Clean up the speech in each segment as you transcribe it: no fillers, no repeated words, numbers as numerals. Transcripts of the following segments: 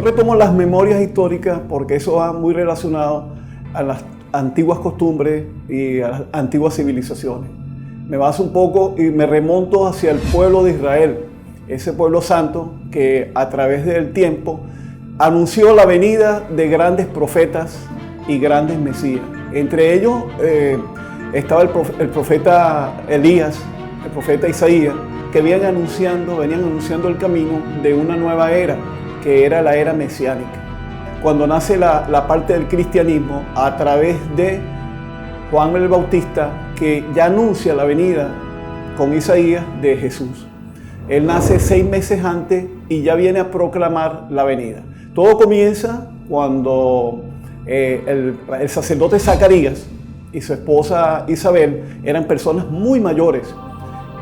Yo retomo las memorias históricas porque eso va muy relacionado a las antiguas costumbres y a las antiguas civilizaciones. Me baso un poco y me remonto hacia el pueblo de Israel, ese pueblo santo que a través del tiempo anunció la venida de grandes profetas y grandes mesías. Entre ellos estaba el profeta Elías, el profeta Isaías, que venían anunciando el camino de una nueva era, que era la era mesiánica. Cuando nace la parte del cristianismo a través de Juan el Bautista, que ya anuncia la venida con Isaías de Jesús. Él nace 6 meses antes y ya viene a proclamar la venida. Todo comienza cuando el sacerdote Zacarías y su esposa Isabel eran personas muy mayores.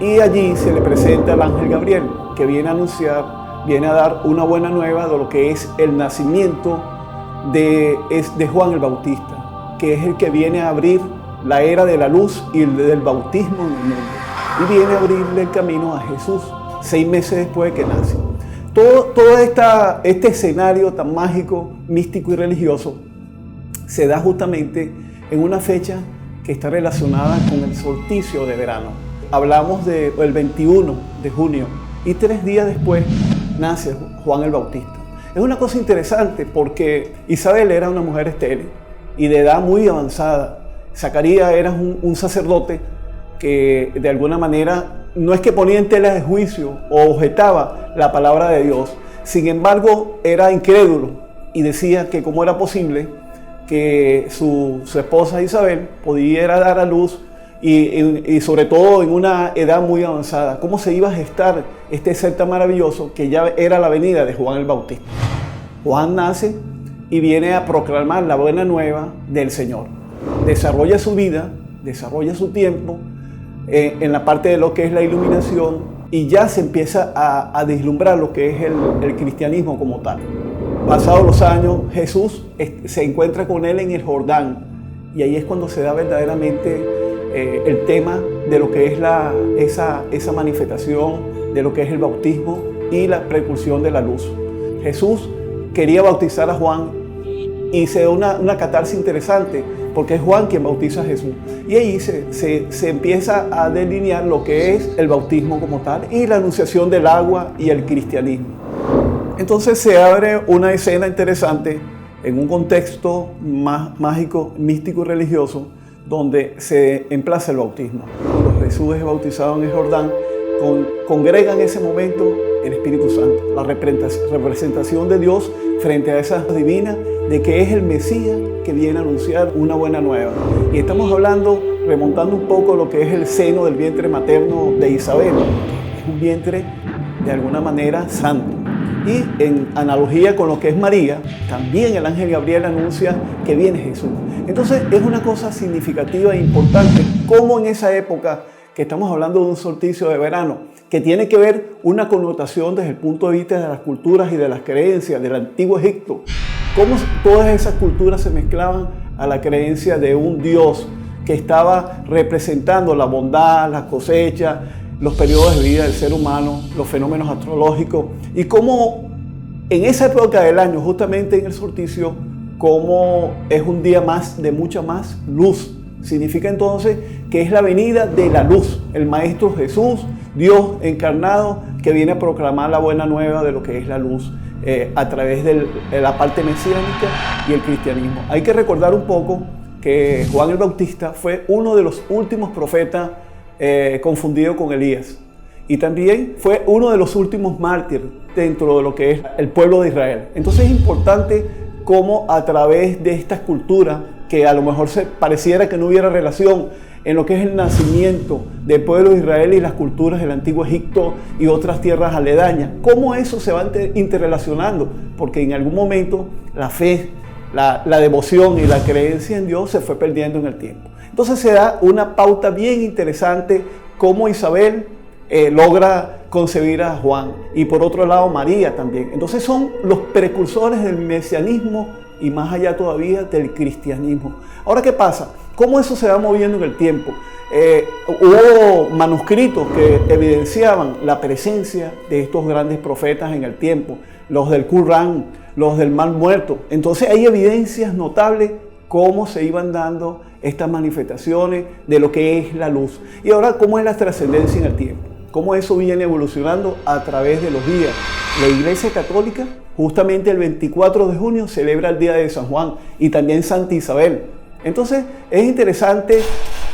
Y allí se le presenta el ángel Gabriel, que viene a dar una buena nueva de lo que es el nacimiento de Juan el Bautista, que es el que viene a abrir la era de la luz y del bautismo en el mundo. Y viene a abrirle el camino a Jesús 6 meses después de que nace. Todo este escenario tan mágico, místico y religioso se da justamente en una fecha que está relacionada con el solsticio de verano. Hablamos del 21 de junio y 3 días después nace Juan el Bautista. Es una cosa interesante porque Isabel era una mujer estéril y de edad muy avanzada. Zacarías era un sacerdote que de alguna manera no es que ponía en tela de juicio o objetaba la palabra de Dios. Sin embargo, era incrédulo y decía que cómo era posible que su esposa Isabel pudiera dar a luz y sobre todo en una edad muy avanzada. ¿Cómo se iba a gestar este ser tan maravilloso que ya era la venida de Juan el Bautista? Juan nace y viene a proclamar la buena nueva del Señor. Desarrolla su vida, desarrolla su tiempo en la parte de lo que es la iluminación y ya se empieza a deslumbrar lo que es el cristianismo como tal. Pasados los años, Jesús se encuentra con él en el Jordán y ahí es cuando se da verdaderamente el tema de lo que es esa manifestación, de lo que es el bautismo y la precursón de la luz. Jesús quería bautizar a Juan y se da una catarsis interesante porque es Juan quien bautiza a Jesús. Y ahí se empieza a delinear lo que es el bautismo como tal y la anunciación del agua y el cristianismo. Entonces se abre una escena interesante en un contexto mágico, místico y religioso, donde se emplaza el bautismo. Cuando Jesús es bautizado en el Jordán, congrega en ese momento el Espíritu Santo, la representación de Dios frente a esa divina de que es el Mesías que viene a anunciar una buena nueva. Y estamos hablando, remontando un poco lo que es el seno del vientre materno de Isabel. Es un vientre de alguna manera santo. Y en analogía con lo que es María, también el ángel Gabriel anuncia que viene Jesús. Entonces es una cosa significativa e importante cómo en esa época que estamos hablando de un solsticio de verano, que tiene que ver una connotación desde el punto de vista de las culturas y de las creencias del antiguo Egipto, cómo todas esas culturas se mezclaban a la creencia de un Dios que estaba representando la bondad, la cosecha, los periodos de vida del ser humano, los fenómenos astrológicos y cómo en esa época del año, justamente en el solsticio, cómo es un día más de mucha más luz. Significa entonces que es la venida de la luz, el Maestro Jesús, Dios encarnado, que viene a proclamar la buena nueva de lo que es la luz a través de la parte mesiánica y el cristianismo. Hay que recordar un poco que Juan el Bautista fue uno de los últimos profetas confundido con Elías. Y también fue uno de los últimos mártires dentro de lo que es el pueblo de Israel. Entonces es importante cómo a través de estas culturas, que a lo mejor pareciera que no hubiera relación en lo que es el nacimiento del pueblo de Israel y las culturas del antiguo Egipto y otras tierras aledañas, cómo eso se va interrelacionando, porque en algún momento la fe, la devoción y la creencia en Dios se fue perdiendo en el tiempo. Entonces se da una pauta bien interesante cómo Isabel logra concebir a Juan y por otro lado María también. Entonces son los precursores del mesianismo y más allá todavía del cristianismo. Ahora, ¿qué pasa? ¿Cómo eso se va moviendo en el tiempo? Hubo manuscritos que evidenciaban la presencia de estos grandes profetas en el tiempo, los del Qur'án, los del Mar Muerto. Entonces hay evidencias notables cómo se iban dando estas manifestaciones de lo que es la luz. Y ahora, ¿cómo es la trascendencia en el tiempo? Cómo eso viene evolucionando a través de los días. La Iglesia Católica, justamente el 24 de junio, celebra el Día de San Juan y también Santa Isabel. Entonces, es interesante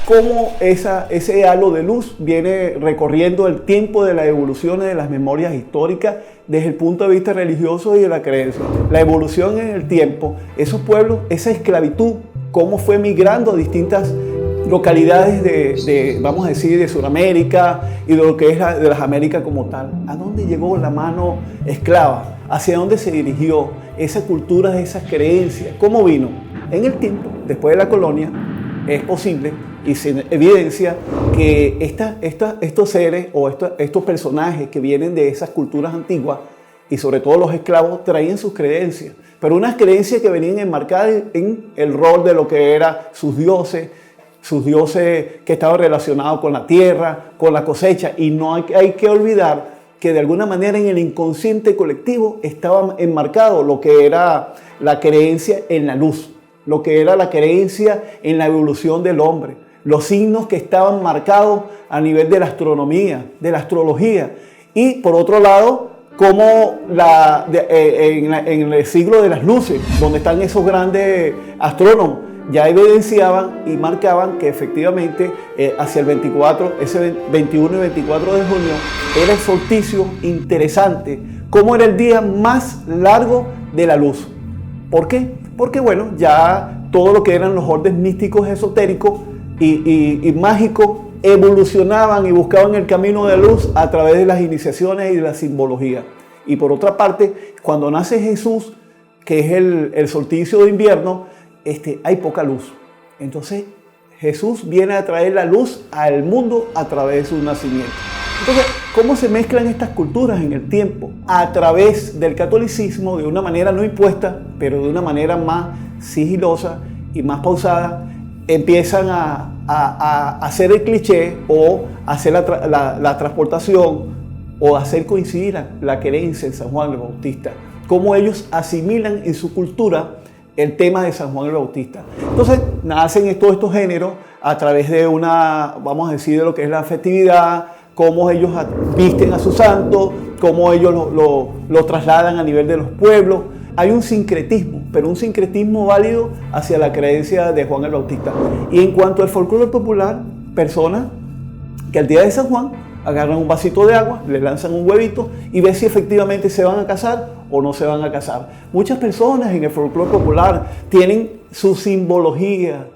cómo ese halo de luz viene recorriendo el tiempo de las evoluciones de las memorias históricas desde el punto de vista religioso y de la creencia. La evolución en el tiempo, esos pueblos, esa esclavitud, cómo fue migrando a distintas localidades vamos a decir, de Sudamérica y de lo que es de las Américas como tal. ¿A dónde llegó la mano esclava? ¿Hacia dónde se dirigió esa cultura, esas creencias? ¿Cómo vino? En el tiempo, después de la colonia, es posible y se evidencia que estos seres o estos personajes que vienen de esas culturas antiguas y sobre todo los esclavos traían sus creencias, pero unas creencias que venían enmarcadas en el rol de lo que eran sus dioses que estaban relacionados con la tierra, con la cosecha, y no hay que olvidar que de alguna manera en el inconsciente colectivo estaba enmarcado lo que era la creencia en la luz, lo que era la creencia en la evolución del hombre, los signos que estaban marcados a nivel de la astronomía, de la astrología, y por otro lado, como en el siglo de las luces, donde están esos grandes astrónomos, ya evidenciaban y marcaban que efectivamente hacia el 21 y 24 de junio era el solsticio interesante, como era el día más largo de la luz. ¿Por qué? Porque bueno, ya todo lo que eran los órdenes místicos esotéricos y mágicos evolucionaban y buscaban el camino de luz a través de las iniciaciones y de la simbología. Y por otra parte, cuando nace Jesús, que es el solsticio de invierno, hay poca luz. Entonces Jesús viene a traer la luz al mundo a través de su nacimiento. Entonces, ¿cómo se mezclan estas culturas en el tiempo? A través del catolicismo, de una manera no impuesta, pero de una manera más sigilosa y más pausada, empiezan a hacer el cliché o hacer la transportación o hacer coincidir la creencia en San Juan el Bautista. Cómo ellos asimilan en su cultura el tema de San Juan el Bautista. Entonces nacen todos estos géneros a través de vamos a decir, de lo que es la festividad, cómo ellos visten a su santo, cómo ellos lo trasladan a nivel de los pueblos. Hay un sincretismo, pero un sincretismo válido hacia la creencia de Juan el Bautista. Y en cuanto al folclore popular, personas que al día de San Juan agarran un vasito de agua, le lanzan un huevito y ven si efectivamente se van a casar o no se van a casar. Muchas personas en el folclore popular tienen su simbología,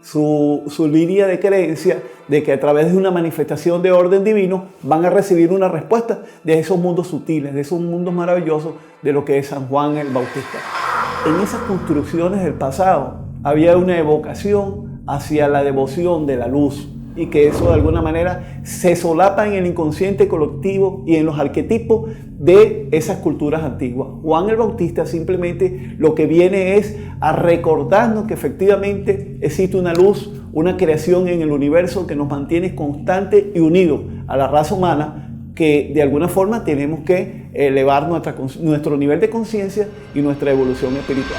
su línea de creencia de que a través de una manifestación de orden divino van a recibir una respuesta de esos mundos sutiles, de esos mundos maravillosos de lo que es San Juan el Bautista. En esas construcciones del pasado había una evocación hacia la devoción de la luz, y que eso de alguna manera se solapa en el inconsciente colectivo y en los arquetipos de esas culturas antiguas. Juan el Bautista simplemente lo que viene es a recordarnos que efectivamente existe una luz, una creación en el universo que nos mantiene constantes y unidos a la raza humana, que de alguna forma tenemos que elevar nuestro nivel de conciencia y nuestra evolución espiritual.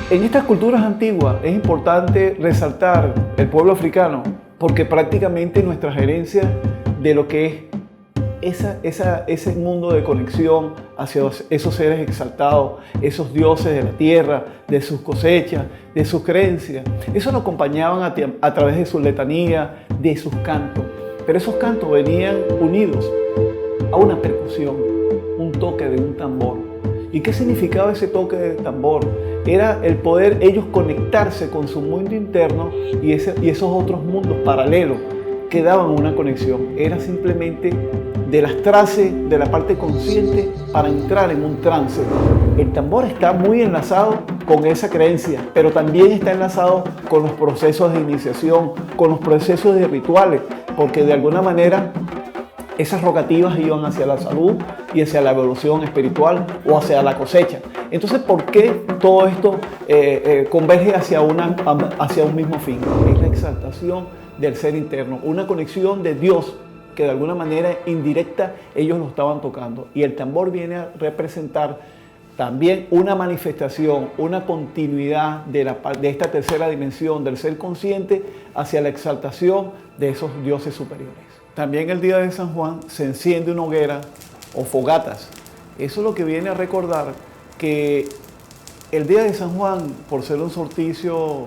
En estas culturas antiguas es importante resaltar el pueblo africano, porque prácticamente nuestra gerencia de lo que es ese mundo de conexión hacia esos seres exaltados, esos dioses de la tierra, de sus cosechas, de sus creencias, eso lo acompañaban a través de su letanía, de sus cantos. Pero esos cantos venían unidos a una percusión, un toque de un tambor. ¿Y qué significaba ese toque de tambor? Era el poder ellos conectarse con su mundo interno y esos otros mundos paralelos que daban una conexión. Era simplemente deslastrarse de la parte consciente para entrar en un trance. El tambor está muy enlazado con esa creencia, pero también está enlazado con los procesos de iniciación, con los procesos de rituales, porque de alguna manera esas rogativas iban hacia la salud y hacia la evolución espiritual o hacia la cosecha. Entonces, ¿por qué todo esto converge hacia un mismo fin? Es la exaltación del ser interno, una conexión de Dios que de alguna manera indirecta ellos lo estaban tocando. Y el tambor viene a representar también una manifestación, una continuidad de esta tercera dimensión del ser consciente hacia la exaltación de esos dioses superiores. También el día de San Juan se enciende una hoguera o fogatas. Eso es lo que viene a recordar que el día de San Juan, por ser un solsticio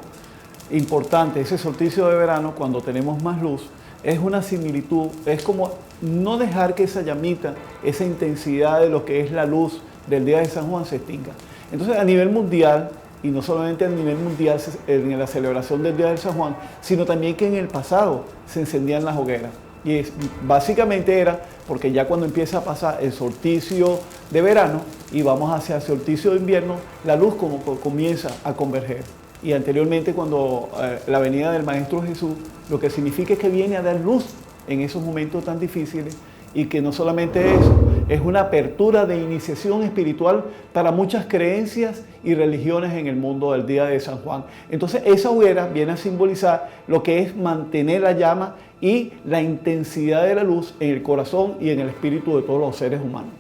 importante, ese solsticio de verano, cuando tenemos más luz, es una similitud, es como no dejar que esa llamita, esa intensidad de lo que es la luz del día de San Juan se extinga. Entonces, a nivel mundial, y no solamente a nivel mundial en la celebración del día de San Juan, sino también que en el pasado se encendían las hogueras. Y básicamente era porque ya cuando empieza a pasar el solsticio de verano y vamos hacia el solsticio de invierno, la luz como comienza a converger. Y anteriormente, cuando la venida del Maestro Jesús, lo que significa es que viene a dar luz en esos momentos tan difíciles, y que no solamente eso, es una apertura de iniciación espiritual para muchas creencias y religiones en el mundo del día de San Juan. Entonces, esa hoguera viene a simbolizar lo que es mantener la llama y la intensidad de la luz en el corazón y en el espíritu de todos los seres humanos.